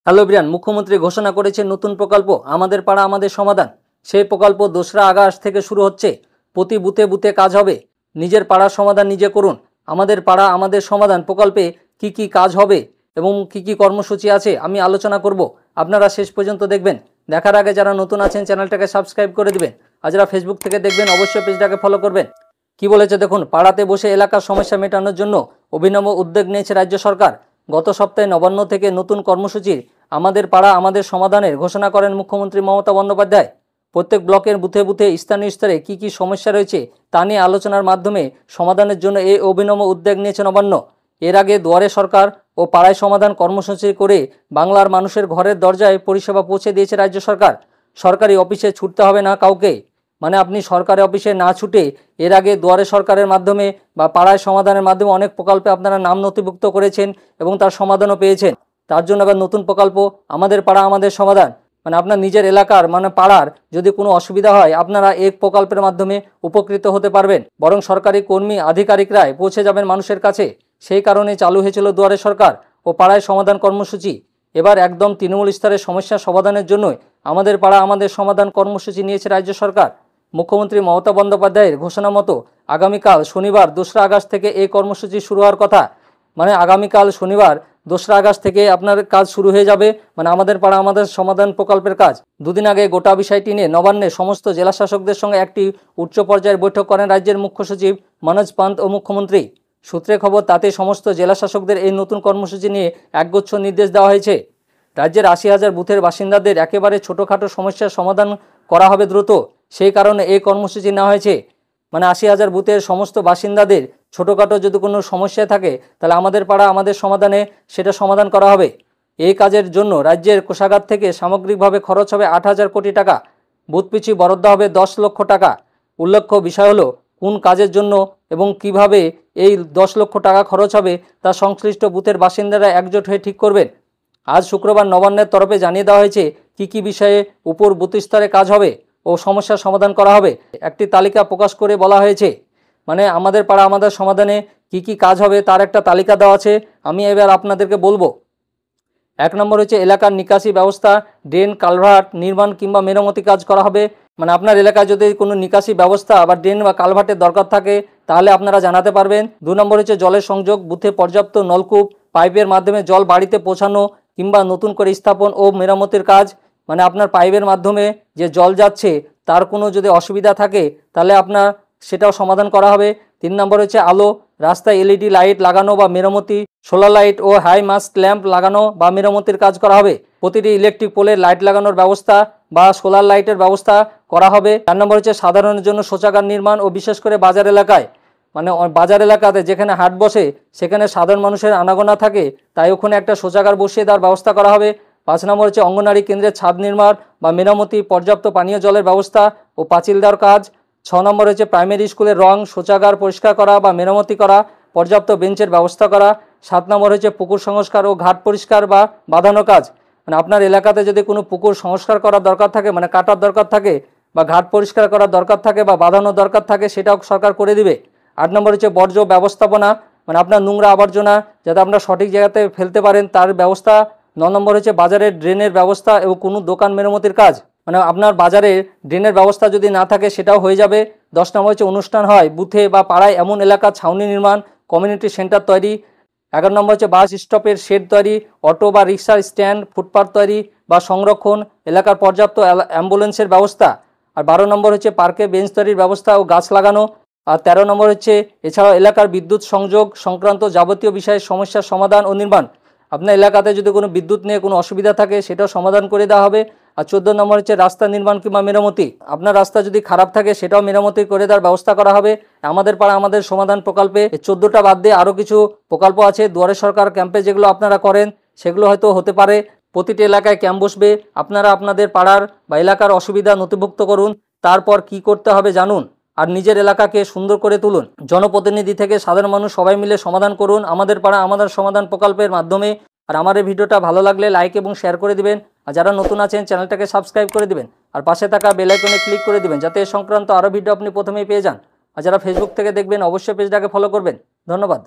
Hello Brian, মুখ্যমন্ত্রী ঘোষণা করেছে নতুন প্রকল্প আমাদের পাড়া আমাদের সমাধান। সেই প্রকল্প 2রা আগস্ট থেকে শুরু হচ্ছে। প্রতি বুথে বুথে কাজ হবে। নিজের পাড়ার সমাধান নিজে করুন। আমাদের পাড়া আমাদের সমাধান প্রকল্পে কি কি কাজ হবে এবং কি কি কর্মসূচি আছে আমি আলোচনা করব। আপনারা শেষ পর্যন্ত দেখবেন। দেখার আগে যারা নতুন আছেন চ্যানেলটাকে সাবস্ক্রাইব করে দিবেন, আর যারা ফেসবুক থেকে দেখবেন অবশ্যই পেজটাকে ফলো করবেন। কি বলেছে দেখুন, পাড়াতে বসে এলাকার সমস্যা মেটানোর জন্য অভিনব উদ্যোগ নিয়েছে রাজ্য সরকার। গত সপ্তাহে নবান্ন থেকে নতুন কর্মসূচির আমাদের পাড়া আমাদের সমাধানের ঘোষণা করেন মুখ্যমন্ত্রী মমতা বন্দ্যোপাধ্যায়। প্রত্যেক ব্লকের বুথে বুথে স্থানীয় স্তরে কী কী সমস্যা রয়েছে তা নিয়ে আলোচনার মাধ্যমে সমাধানের জন্য এই অভিনব উদ্যোগ নিয়েছে নবান্ন। এর আগে দুয়ারে সরকার ও পাড়ায় সমাধান কর্মসূচি করে বাংলার মানুষের ঘরের দরজায় পরিষেবা পৌঁছে দিয়েছে রাজ্য সরকার। সরকারি অফিসে ছুটতে হবে না কাউকে, মানে আপনি সরকারি অফিসে না ছুটে এর আগে দুয়ারে সরকারের মাধ্যমে বা পাড়ায় সমাধানের মাধ্যমে অনেক প্রকল্পে আপনারা নাম নথিভুক্ত করেছেন এবং তার সমাধানও পেয়েছেন। তার জন্য আবার নতুন প্রকল্প আমাদের পাড়া আমাদের সমাধান, মানে আপনার নিজের এলাকার মানে পাড়ার যদি কোনো অসুবিধা হয় আপনারা এই প্রকল্পের মাধ্যমে উপকৃত হতে পারবেন, বরং সরকারি কর্মী আধিকারিকরাই পৌঁছে যাবেন মানুষের কাছে। সেই কারণে চালু হয়েছিল দুয়ারে সরকার ও পাড়ায় সমাধান কর্মসূচি। এবার একদম তৃণমূল স্তরের সমস্যা সমাধানের জন্যই আমাদের পাড়া আমাদের সমাধান কর্মসূচি নিয়েছে রাজ্য সরকার। মুখ্যমন্ত্রী মমতা বন্দ্যোপাধ্যায়ের ঘোষণা মতো আগামীকাল শনিবার 2রা আগস্ট থেকে এই কর্মসূচি শুরু হওয়ার কথা। মানে আগামীকাল শনিবার 2রা আগস্ট থেকে আপনার কাজ শুরু হয়ে যাবে, মানে আমাদের পাড়া আমাদের সমাধান প্রকল্পের কাজ। দুদিন আগে গোটা বিষয়টি নিয়ে নবান্নে সমস্ত জেলা শাসকদের সঙ্গে একটি উচ্চ পর্যায়ের বৈঠক করেন রাজ্যের মুখ্য সচিব মনোজ পান্ত ও মুখ্যমন্ত্রী। সূত্রে খবর, তাতে সমস্ত জেলা শাসকদের এই নতুন কর্মসূচি নিয়ে একগুচ্ছ নির্দেশ দেওয়া হয়েছে। রাজ্যের 80,000 বুথের বাসিন্দাদের একেবারে ছোটোখাটো সমস্যার সমাধান করা হবে দ্রুত। সেই কারণে এই কর্মসূচি নেওয়া হয়েছে। মানে 80,000 বুথের সমস্ত বাসিন্দাদের ছোটোখাটো যদি কোনো সমস্যা থাকে তাহলে আমাদের পাড়া আমাদের সমাধানে সেটা সমাধান করা হবে। এই কাজের জন্য রাজ্যের কোষাগার থেকে সামগ্রিকভাবে খরচ হবে 8,000 কোটি টাকা। বুথ পিছু বরাদ্দ হবে 10 লক্ষ টাকা। উল্লেখ্য বিষয় হলো, কোন কাজের জন্য এবং কিভাবে এই 10 লক্ষ টাকা খরচ হবে তা সংশ্লিষ্ট বুথের বাসিন্দারা একজোট হয়ে ঠিক করবেন। আজ শুক্রবার নবান্নের তরফে জানিয়ে দেওয়া হয়েছে কী কী বিষয়ে উপর বুথ স্তরে কাজ হবে ও সমস্যার সমাধান করা হবে। একটি তালিকা প্রকাশ করে বলা হয়েছে, মানে আমাদের পাড়া আমাদের সমাধানে কি কি কাজ হবে তার একটা তালিকা দেওয়া আছে। আমি এবার আপনাদেরকে বলবো। 1 নম্বর হচ্ছে এলাকার নিকাশি ব্যবস্থা, ড্রেন কালভার্ট নির্মাণ কিংবা মেরামতি কাজ করা হবে। মানে আপনার এলাকায় যদি কোনো নিকাশি ব্যবস্থা বা ড্রেন বা কালভার্টের দরকার থাকে তাহলে আপনারা জানাতে পারবেন। 2 নম্বর হচ্ছে জলের সংযোগ, বুথে পর্যাপ্ত নলকূপ পাইপের মাধ্যমে জল বাড়িতে পৌঁছানো কিংবা নতুন করে স্থাপন ও মেরামতির কাজ। মানে আপনার পাইপের মাধ্যমে যে জল যাচ্ছে তার কোনো যদি অসুবিধা থাকে তাহলে আপনার সেটাও সমাধান করা হবে। 3 নম্বর হচ্ছে আলো, রাস্তায় LED লাইট লাগানো বা মেরামতি, সোলার লাইট ও হাই মাস্ট ল্যাম্প লাগানো বা মেরামতির কাজ করা হবে। প্রতিটি ইলেকট্রিক পোলে লাইট লাগানোর ব্যবস্থা বা সোলার লাইটের ব্যবস্থা করা হবে। 4 নম্বর হচ্ছে সাধারণের জন্য শৌচাগার নির্মাণ ও বিশেষ করে বাজার এলাকায়, মানে বাজার এলাকাতে যেখানে হাট বসে সেখানে সাধারণ মানুষের আনাগোনা থাকে, তাই ওখানে একটা শৌচাগার বসিয়ে দেওয়ার ব্যবস্থা করা হবে। 5 নম্বর হচ্ছে অঙ্গনওয়াড়ি কেন্দ্রের ছাদ নির্মাণ বা মেরামতি, পর্যাপ্ত পানীয় জলের ব্যবস্থা ও পাঁচিল দেওয়ার কাজ। 6 নম্বর হচ্ছে প্রাইমারি স্কুলের রং, শৌচাগার পরিষ্কার করা বা মেরামতি করা, পর্যাপ্ত বেঞ্চের ব্যবস্থা করা। 7 নম্বর হচ্ছে পুকুর সংস্কার ও ঘাট পরিষ্কার বা বাঁধানো কাজ। মানে আপনার এলাকাতে যদি কোনো পুকুর সংস্কার করার দরকার থাকে, মানে কাটার দরকার থাকে বা ঘাট পরিষ্কার করার দরকার থাকে বা বাঁধানোর দরকার থাকে, সেটাও সরকার করে দিবে। 8 নম্বর হচ্ছে বর্জ্য ব্যবস্থাপনা, মানে আপনার নোংরা আবর্জনা যাতে আপনারা সঠিক জায়গাতে ফেলতে পারেন তার ব্যবস্থা। 9 নম্বর হচ্ছে বাজারের ড্রেনের ব্যবস্থা এবং কোনো দোকান মেরামতির কাজ, মানে আপনার বাজারে ড্রেনের ব্যবস্থা যদি না থাকে সেটাও হয়ে যাবে। 10 নম্বর হচ্ছে অনুষ্ঠান হয় বুথে বা পাড়ায় এমন এলাকার ছাউনি নির্মাণ, কমিউনিটি সেন্টার তৈরি। 11 নম্বর হচ্ছে বাস স্টপের শেড তৈরি, অটো বা রিক্সার স্ট্যান্ড, ফুটপাথ তৈরি বা সংরক্ষণ, এলাকার পর্যাপ্ত অ্যাম্বুলেন্সের ব্যবস্থা। আর 12 নম্বর হচ্ছে পার্কে বেঞ্চ তৈরির ব্যবস্থা ও গাছ লাগানো। আর 13 নম্বর হচ্ছে এছাড়াও এলাকার বিদ্যুৎ সংযোগ সংক্রান্ত যাবতীয় বিষয়ে সমস্যার সমাধান ও নির্মাণ। আপনার এলাকাতে যদি কোনো বিদ্যুৎ নিয়ে কোনো অসুবিধা থাকে সেটাও সমাধান করে দেওয়া হবে। আর 14 নম্বর হচ্ছে রাস্তা নির্মাণ কিংবা মেরামতি, আপনার রাস্তা যদি খারাপ থাকে সেটাও মেরামতি করে দেওয়ার ব্যবস্থা করা হবে। আমাদের পাড়া আমাদের সমাধান প্রকল্পে 14টা বাদ দিয়ে আরও কিছু প্রকল্প আছে দুয়ারে সরকার ক্যাম্পে, যেগুলো আপনারা করেন সেগুলো হয়তো হতে পারে। প্রতিটি এলাকায় ক্যাম্প বসবে, আপনারা আপনাদের পাড়ার বা এলাকার অসুবিধা নথিভুক্ত করুন, তারপর কি করতে হবে জানুন আর নিজের এলাকাকে সুন্দর করে তুলুন। জনপ্রতিনিধি থেকে সাধারণ মানুষ সবাই মিলে সমাধান করুন আমাদের পাড়া আমাদের সমাধান প্রকল্পের মাধ্যমে। আর আমার এই ভিডিওটা ভালো লাগলে লাইক এবং শেয়ার করে দিবেন, আর যারা নতুন আছেন চ্যানেলটাকে সাবস্ক্রাইব করে দিবেন আর পাশে থাকা বেল আইকনে ক্লিক করে দিবেন যাতে এ সংক্রান্ত আরও ভিডিও আপনি প্রথমেই পেয়ে যান। আর যারা ফেসবুক থেকে দেখবেন অবশ্যই পেজটাকে ফলো করবেন। ধন্যবাদ।